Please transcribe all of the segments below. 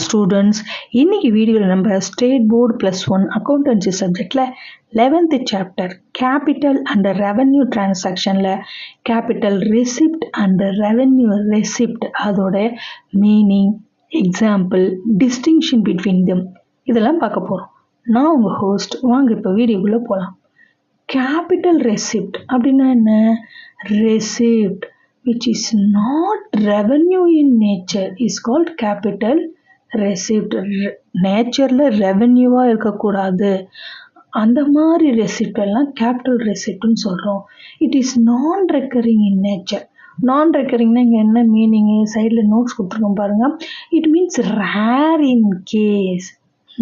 Students, இன்னைக்கு வீடியோவில் நம்ம ஸ்டேட் போர்டு +1 அக்கௌண்டன்சி சப்ஜெக்டில் 11th chapter capital and revenue டிரான்சாக்ஷனில் capital receipt and revenue receipt அதோட meaning, example, distinction between them இதெல்லாம் பார்க்க போகிறோம். நான் உங்கள் ஹோஸ்ட். வாங்க இப்போ வீடியோக்குள்ளே போகலாம். கேபிட்டல் ரெசிப்ட் அப்படின்னா என்ன? Receipt which is not revenue in nature is called capital receipt. நேச்சரில் ரெவென்யூவாக இருக்கக்கூடாது, அந்த மாதிரி ரெசிப்ட் எல்லாம் கேபிட்டல் ரெசிப்ட்னு சொல்கிறோம். It is non recurring in nature. Non ரெக்கரிங்னா இங்கே என்ன மீனிங்கு? சைடில் நோட்ஸ் கொடுத்துருக்கோம் பாருங்கள். It means rare in case,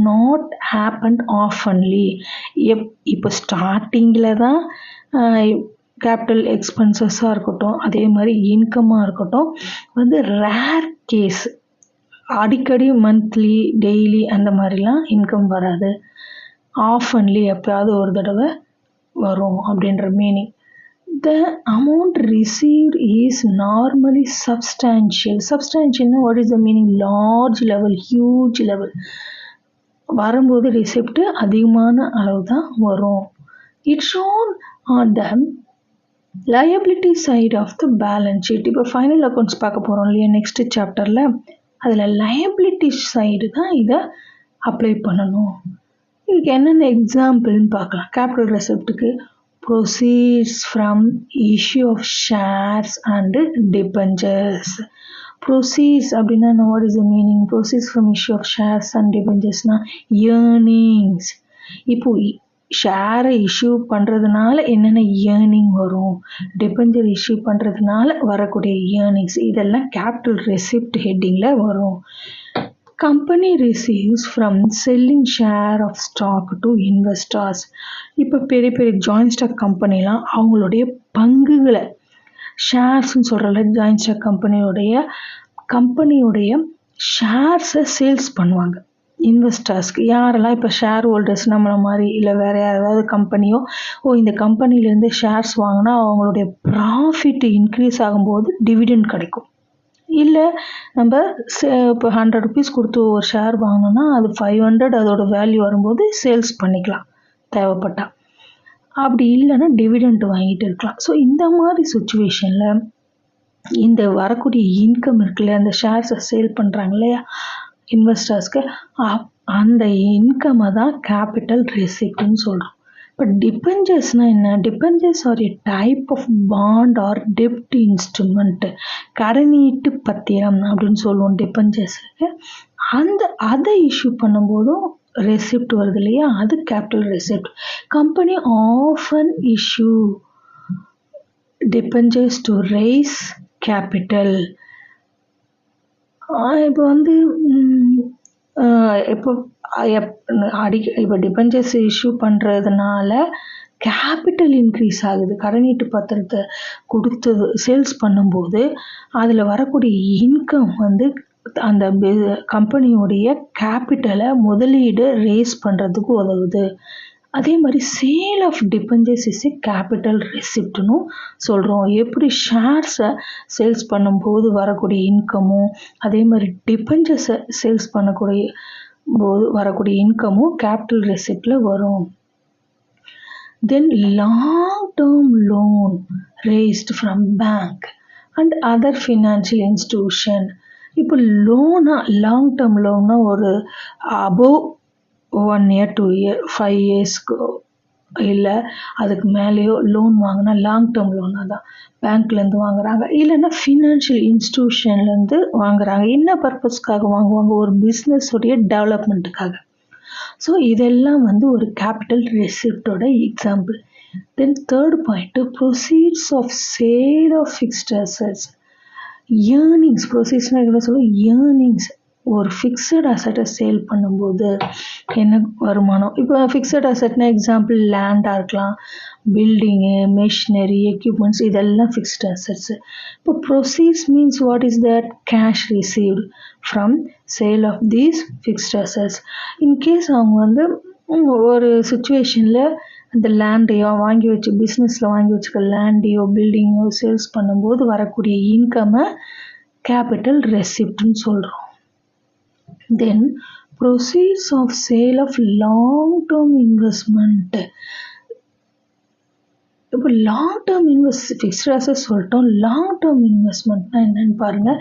not happen oftenly. இப்போ ஸ்டார்டிங்கில் தான் கேபிட்டல் எக்ஸ்பென்சஸாக இருக்கட்டும், அதே மாதிரி இன்கமாக இருக்கட்டும், வந்து ரேர் கேஸ், அடிக்கடி மந்த்லி டெய்லி அந்த மாதிரிலாம் இன்கம் வராது. ஆஃபன்லி எப்போயாவது ஒரு தடவை வரும் அப்படின்ற meaning. The amount received is normally substantial. சப்ஸ்டான்ஷியல்னா what is the meaning? Large level, huge level. வரும்போது ரிசிப்ட் அதிகமான அளவு தான் வரும். It's shown on the liability side of the balance sheet. இப்போ ஃபைனல் அக்கௌண்ட்ஸ் பார்க்க போகிறோம் இல்லையா நெக்ஸ்ட் சாப்டரில், அதில் liability சைடு தான் இதை அப்ளை பண்ணணும். இதுக்கு என்னென்ன எக்ஸாம்பிள்னு பார்க்கலாம். கேபிட்டல் ரெசிப்ட்டுக்கு proceeds from issue of shares and debentures. Proceeds அப்படின்னா what is the meaning? Proceeds from issue of shares and டிபெஞ்சர்ஸ்னால் ஏர்னிங்ஸ். இப்போ ஷேரை இஷ்யூ பண்ணுறதுனால என்னென்ன ஏர்னிங் வரும், டிபெஞ்சர் இஷ்யூ பண்ணுறதுனால வரக்கூடிய ஏர்னிங்ஸ், இதெல்லாம் கேபிட்டல் ரெசிப்ட் ஹெட்டிங்கில் வரும். Company receives from selling share of stock to investors. இப்போ பெரிய பெரிய ஜாயின்ட் ஸ்டாக் கம்பெனிலாம் அவங்களுடைய பங்குகளை, ஷேர்ஸ்ன்னு சொல்கிறல, ஜாயின்ட் ஸ்டாக் கம்பெனியோடைய ஷேர்ஸை சேல்ஸ் பண்ணுவாங்க இன்வெஸ்டர்ஸ்க்கு. யாரெல்லாம் இப்போ ஷேர் ஹோல்டர்ஸ் நம்மளை மாதிரி, இல்லை வேறு யாராவது கம்பெனியோ, இந்த கம்பெனிலேருந்து ஷேர்ஸ் வாங்கினா அவங்களுடைய ப்ராஃபிட் இன்க்ரீஸ் ஆகும்போது டிவிடெண்ட் கிடைக்கும். இல்லை நம்ம இப்போ 100 rupees கொடுத்து ஒரு ஷேர் வாங்கினோன்னா அது 500 அதோட வேல்யூ வரும்போது சேல்ஸ் பண்ணிக்கலாம் தேவைப்பட்டா. அப்படி இல்லைன்னா டிவிடெண்ட் வாங்கிட்டு இருக்கலாம். ஸோ இந்த மாதிரி சுச்சுவேஷனில் இந்த வரக்கூடிய இன்கம் இருக்குல்ல, அந்த ஷேர்ஸை சேல் பண்ணுறாங்க இல்லையா இன்வெஸ்டர்ஸ்க்கு, அந்த இன்கம்மை தான் கேபிட்டல் ரெசிப்ட்னு சொல்கிறோம். இப்போ டிபெஞ்சர்ஸ்னால் என்ன? Debentures are a type of bond or டெப்ட் இன்ஸ்ட்ருமெண்ட். கடனீட்டு பத்திரம் அப்படின்னு சொல்லுவோம் டிபெஞ்சர்ஸுக்கு. அதை இஷ்யூ பண்ணும்போதும் ரெசிப்ட் வருது இல்லையா, அது capital receipt. Company often issue debentures to raise capital. இப்போ வந்து இப்போ டிபெஞ்சர்ஸ் இஷ்யூ பண்ணுறதுனால கேபிட்டல் இன்க்ரீஸ் ஆகுது. கடனீட்டு பத்திரத்தை கொடுத்து சேல்ஸ் பண்ணும்போது அதில் வரக்கூடிய இன்கம் வந்து அந்த கம்பெனியோடைய கேபிட்டலை முதலீடு ரேஸ் பண்ணுறதுக்கு உதவுது. அதே மாதிரி sale of debentures is a capital ரெசிப்ட்னு சொல்கிறோம். எப்படி ஷேர்ஸை சேல்ஸ் பண்ணும்போது வரக்கூடிய இன்கமும், அதே மாதிரி டிபெஞ்சர்ஸை சேல்ஸ் பண்ணக்கூடிய போது வரக்கூடிய இன்கமும் கேபிட்டல் ரெசிப்டில் வரும். Then long term loan raised from bank and other financial institution. இப்போ லாங் டேர்ம் லோன்னா ஒரு அபோவ் 1 year 2 year 5 yearsக்கு இல்லை அதுக்கு மேலேயோ லோன் வாங்கினா லாங் டேர்ம் லோனாக தான் பேங்க்லேருந்து வாங்குறாங்க. இல்லைன்னா ஃபினான்ஷியல் இன்ஸ்டிடியூஷன்லேருந்து வாங்குறாங்க. என்ன பர்பஸ்க்காக வாங்குவாங்க? ஒரு பிஸ்னஸோடைய டெவலப்மெண்ட்டுக்காக. ஸோ இதெல்லாம் வந்து ஒரு கேபிட்டல் ரெசிப்டோட example. Then third point proceeds of sale of fixed assets. Earnings, ப்ரொசீட்ஸ்னால் என்ன சொல்லுவோம்? ஏர்னிங்ஸ். ஒரு ஃபிக்ஸட் அசட்டை சேல் பண்ணும்போது என்ன வருமானம்? இப்போ ஃபிக்ஸட் அசட்னா எக்ஸாம்பிள் லேண்டாக இருக்கலாம், பில்டிங்கு, மெஷினரி, எக்யூப்மெண்ட்ஸ், இதெல்லாம் ஃபிக்ஸ்ட் அசட்ஸு. இப்போ proceeds means what is that? Cash received from sale of these fixed assets. In case அவங்க வந்து ஒரு சுச்சுவேஷனில் அந்த லேண்டையோ வாங்கி வச்சு பிஸ்னஸில் வாங்கி வச்சுக்க லேண்டையோ பில்டிங்கோ சேல்ஸ் பண்ணும்போது வரக்கூடிய இன்கம்மை கேபிட்டல் ரெசிப்ட்னு சொல்கிறோம். Then proceeds of sale of long-term investment. இப்போ லாங் டேர்ம் ஃபிக்ஸ்ட் அசெட்ஸ் சொல்லிட்டோம். லாங் டேர்ம் இன்வெஸ்ட்மெண்ட்னா என்னன்னு பாருங்கள்.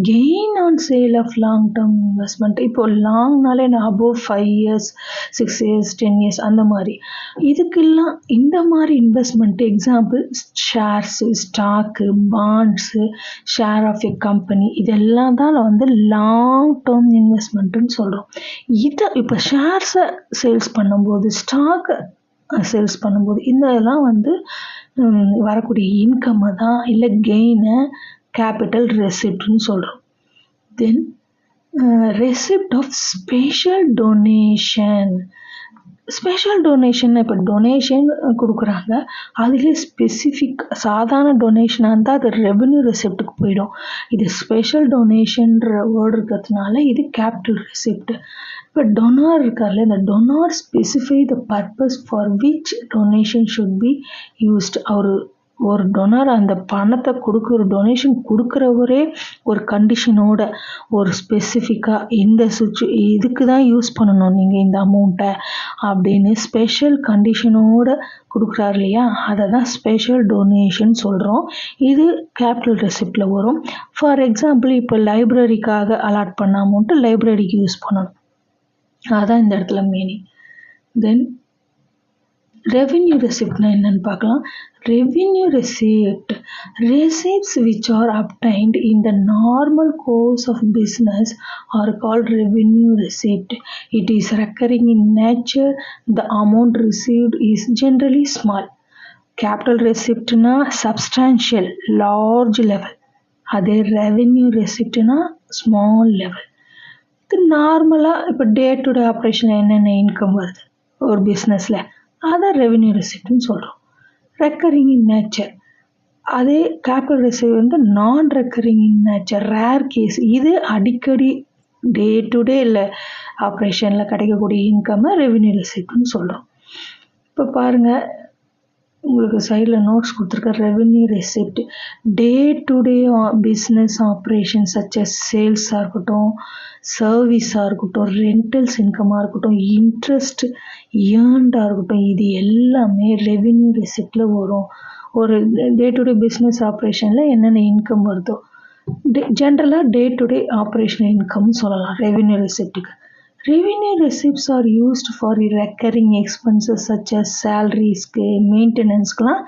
Gain on sale of long term investment. இப்போ லாங்னாலே நான் அபோவ் 5 இயர்ஸ் 6 இயர்ஸ் 10 இயர்ஸ் அந்த மாதிரி. இதுக்கெல்லாம் இந்த மாதிரி investment example shares, stock, bonds, share of a company, இதெல்லாம் தான் வந்து லாங் டேர்ம் இன்வெஸ்ட்மெண்ட்டுன்னு சொல்கிறோம். இதை இப்போ ஷேர்ஸை சேல்ஸ் பண்ணும்போது, ஸ்டாக்கை சேல்ஸ் பண்ணும்போது இதெல்லாம் வந்து வரக்கூடிய இன்கம்மை தான் இல்லை கெயினை கேபிட்டல் ரெசிப்ட்னு சொல்கிறோம். Then receipt of special donation. Special donation இப்போ டொனேஷன் கொடுக்குறாங்க, அதுலேயே ஸ்பெசிஃபிக் சாதாரண டொனேஷனாக இருந்தால் அது ரெவென்யூ ரெசிப்ட்டுக்கு போயிடும். இது ஸ்பெஷல் டொனேஷன்ற வேர்டு இருக்கிறதுனால இது கேபிட்டல் ரெசிப்ட். இப்போ டொனார் இருக்கார்ல, இந்த donor specify the purpose for which donation should be used. ஒரு டொனார் அந்த பணத்தை கொடுக்குற டொனேஷன் கொடுக்குறவரே ஒரு கண்டிஷனோட ஒரு ஸ்பெசிஃபிக்காக இந்த இதுக்கு தான் யூஸ் பண்ணணும் நீங்கள் இந்த அமௌண்ட்டை அப்படின்னு ஸ்பெஷல் கண்டிஷனோட கொடுக்குறாரு இல்லையா, அதை தான் ஸ்பெஷல் டொனேஷன் சொல்கிறோம். இது கேபிட்டல் ரெசிப்டில் வரும். ஃபார் எக்ஸாம்பிள் இப்போ லைப்ரரிக்காக அலாட் பண்ண அமௌண்ட்டு லைப்ரரிக்கு யூஸ் பண்ணணும், அதான் இந்த இடத்துல மீனிங். தென் ரெவென்யூ ரெசிப்ட்னா என்னன்னு பார்க்கலாம். Revenue receipt, receipts which are obtained in the normal course of business are called revenue receipt. It is recurring in nature. The amount received is generally small. Capital receipt-னா substantial, large level. அதே revenue receipt-னா small level. இது நார்மலாக இப்போ day to day operation என்னென்ன income வருது ஒரு பிஸ்னஸில், அதை ரெவென்யூ ரெசிப்ட்னு சொல்கிறோம். ரெக்கரிங் இன் நேச்சர், அதே கேபிட்டல் ரெசிப்ட் வந்து non recurring in nature, rare case. இது அடிக்கடி டே டு டே இல்லை ஆப்ரேஷனில் கிடைக்கக்கூடிய இன்கம்மை ரெவென்யூ ரெசிப்ட்னு சொல்கிறோம். இப்போ பாருங்கள், உங்களுக்கு சைடில் நோட்ஸ் கொடுத்துருக்க revenue receipt day to day business operation such as சேல்ஸாக இருக்கட்டும், சர்வீஸாக இருக்கட்டும், ரெண்டல்ஸ் இன்கமாக இருக்கட்டும், இன்ட்ரெஸ்ட் ஏர்ன்டாக இருக்கட்டும், இது எல்லாமே ரெவென்யூ ரெசிப்டில் வரும். ஒரு டே டு டே பிஸ்னஸ் ஆப்ரேஷனில் என்னென்ன இன்கம் வருதோ ஜென்ரலாக டே டு டே ஆப்ரேஷனல் இன்கம்னு சொல்லலாம் ரெவென்யூ ரெசிப்ட்டுக்கு. Revenue receipts are used for recurring expenses such as salaries-க்கு, மெயின்டெனன்ஸ்க்குலாம்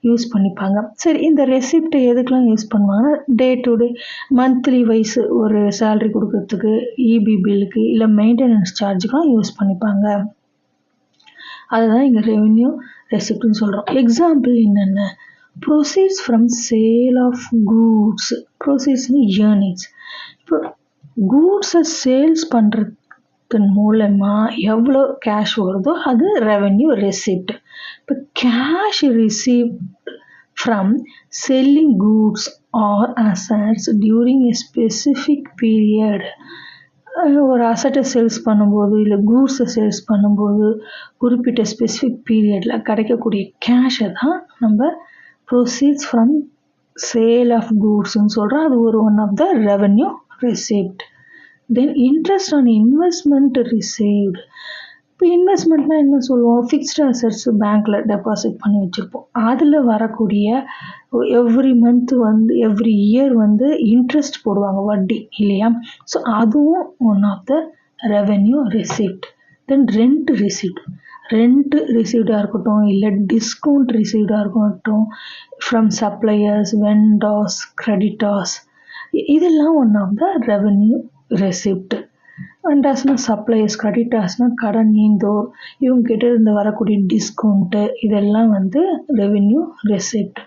யூஸ் பண்ணிப்பாங்க. சரி, இந்த ரெசிப்டை எதுக்கெலாம் யூஸ் பண்ணுவாங்கன்னா day to day monthly wise ஒரு சேலரி கொடுக்கறதுக்கு, இபி பில்லுக்கு, இல்லை மெயின்டெனன்ஸ் சார்ஜுக்கெலாம் யூஸ் பண்ணிப்பாங்க. அதுதான் இங்கே ரெவென்யூ ரெசிப்ட்னு சொல்கிறோம். எக்ஸாம்பிள் என்னென்ன, proceeds from sale of goods. ப்ரொசீட்ஸ்னு ஏர்னிங்ஸ். இப்போ கூட்ஸை சேல்ஸ் பண்ணுறது மூலமாக எவ்வளோ கேஷ் வருதோ அது ரெவென்யூ ரெசிப்ட். இப்போ cash received from selling goods or assets during a specific period. ஒரு அசட்டை சேல்ஸ் பண்ணும்போது இல்லை கூட்ஸை சேல்ஸ் பண்ணும்போது குறிப்பிட்ட ஸ்பெசிஃபிக் பீரியடில் கிடைக்கக்கூடிய கேஷை தான் நம்ம ப்ரொசீட்ஸ் ஃப்ரம் சேல் ஆஃப் கூட்ஸ்ன்னு சொல்கிறோம். அது ஒரு one of the revenue receipt. Then interest on investment received. இப்போ இன்வெஸ்ட்மெண்ட்னா என்ன சொல்லுவோம், ஃபிக்ஸ்டு அசட்ஸ் பேங்க்கில் டெபாசிட் பண்ணி வச்சுருப்போம், அதில் வரக்கூடிய எவ்ரி மந்த் வந்து எவ்ரி இயர் வந்து இன்ட்ரெஸ்ட் போடுவாங்க, வட்டி இல்லையா. ஸோ அதுவும் one of the revenue receipt. Then rent received. Rent ரிசீவ்டாக இருக்கட்டும், இல்லை டிஸ்கவுண்ட் ரிசீவ்டாக இருக்கட்டும் ஃப்ரம் சப்ளையர்ஸ், வெண்டார்ஸ், கிரெடிட்டார்ஸ், இதெல்லாம் one of the revenue receipt. வெண்டார்ஸ்னா சப்ளையர்ஸ், கிரெடிட்டார்ஸ்னால் கடன் நீந்தோர், இவங்க கிட்ட இருந்து வரக்கூடிய டிஸ்கவுண்ட்டு, இதெல்லாம் வந்து revenue receipt.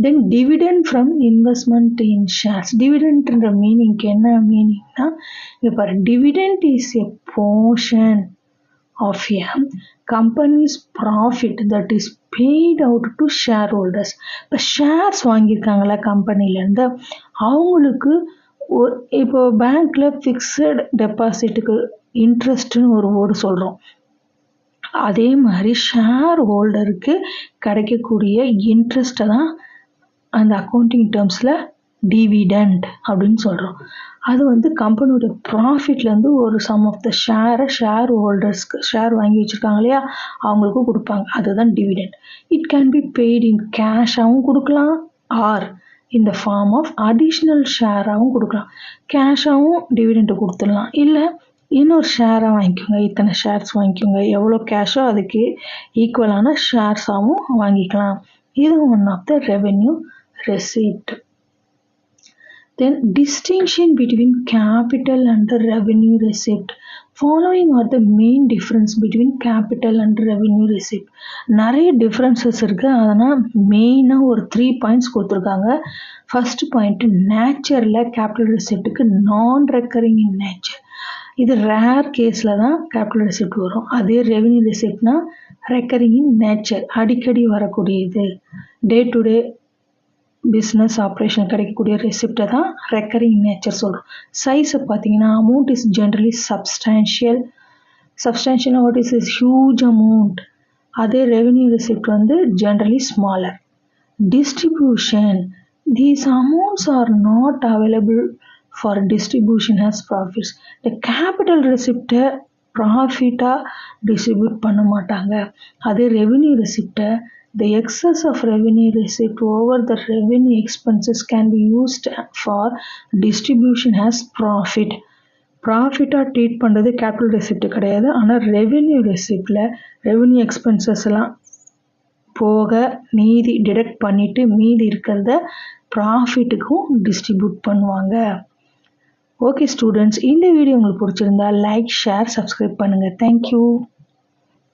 Then dividend from investment in shares. டிவிடெண்ட்ன்ற மீனிங்க்கு என்ன மீனிங்னா, இப்போ dividend is a portion of a company's profit that is paid out to shareholders. இப்போ ஷேர்ஸ் வாங்கியிருக்காங்களா கம்பெனிலேருந்து, அவங்களுக்கு இப்போ பேங்க்கில் ஃபிக்ஸட் டெபாசிட்டுக்கு இன்ட்ரெஸ்ட்டுன்னு ஒரு வேர்டு சொல்கிறோம். அதே மாதிரி ஷேர் ஹோல்டருக்கு கிடைக்கக்கூடிய இன்ட்ரெஸ்ட்டை தான் அந்த அக்கௌண்டிங் டேர்ம்ஸில் டிவிடெண்ட் அப்படின்னு சொல்கிறோம். அது வந்து கம்பெனியோட ப்ராஃபிட்லேருந்து ஒரு சம் ஆஃப் த ஷேர் ஹோல்டர்ஸ்க்கு ஷேர் வாங்கி வச்சுருக்காங்க இல்லையா, அவங்களுக்கு கொடுப்பாங்க. அதுதான் dividend. It can be paid in கேஷாகவும் கொடுக்கலாம், ஆர் இந்த ஃபார்ம் ஆஃப் அடிஷ்னல் ஷேராகவும் கொடுக்கலாம். கேஷாகவும் டிவிடெண்ட்டு கொடுத்துடலாம், இல்லை இன்னொரு ஷேராக வாங்கிக்கோங்க, இத்தனை ஷேர்ஸ் வாங்கிக்கோங்க, எவ்வளோ கேஷோ அதுக்கு ஈக்குவலான ஷேர்ஸாகவும் வாங்கிக்கலாம். இது one of the revenue receipt. Then distinction between capital and the revenue receipt. Following are the main difference between capital and revenue receipt. நிறைய டிஃப்ரென்சஸ் இருக்குது. அதனால் மெயினாக ஒரு 3 பாயிண்ட்ஸ் கொடுத்துருக்காங்க. ஃபர்ஸ்ட் பாயிண்ட், நேச்சரில் கேபிட்டல் ரெசிப்ட்டுக்கு நான் ரெக்கரிங் இன் நேச்சர். இது rare கேஸில் தான் கேபிட்டல் ரெசிப்ட் வரும். அதே ரெவென்யூ ரெசிப்ட்னா ரெக்கரிங் இன் நேச்சர், அடிக்கடி வரக்கூடியது, day to day business operation கிடைக்கக்கூடிய ரெசிப்டை தான் ரெக்கரிங் நேச்சர் சொல்கிறோம். சைஸை பார்த்தீங்கன்னா amount is generally substantial what is huge amount. அதே ரெவென்யூ ரெசிப்ட் வந்து generally smaller. Distribution, these amounts are not available for distribution as profits. இந்த கேபிட்டல் ரெசிப்டை ப்ராஃபிட்டாக டிஸ்ட்ரிபியூட் பண்ண மாட்டாங்க. அதே revenue ரெசிப்டை the excess of revenue receipt over the revenue expenses can be used for distribution as profit. ப்ராஃபிட்டாக treat பண்ணுறது capital receipt கிடையாது. ஆனால் revenue ரெசிப்டில் revenue expenses எல்லாம் போக மீதி டிடக்ட் பண்ணிவிட்டு மீதி இருக்கிறத ப்ராஃபிட்டுக்கும் டிஸ்ட்ரிபியூட் பண்ணுவாங்க. ஓகே ஸ்டூடெண்ட்ஸ், இந்த வீடியோ உங்களுக்கு பிடிச்சிருந்தா லைக், ஷேர், சப்ஸ்கிரைப் பண்ணுங்கள். தேங்க்யூ.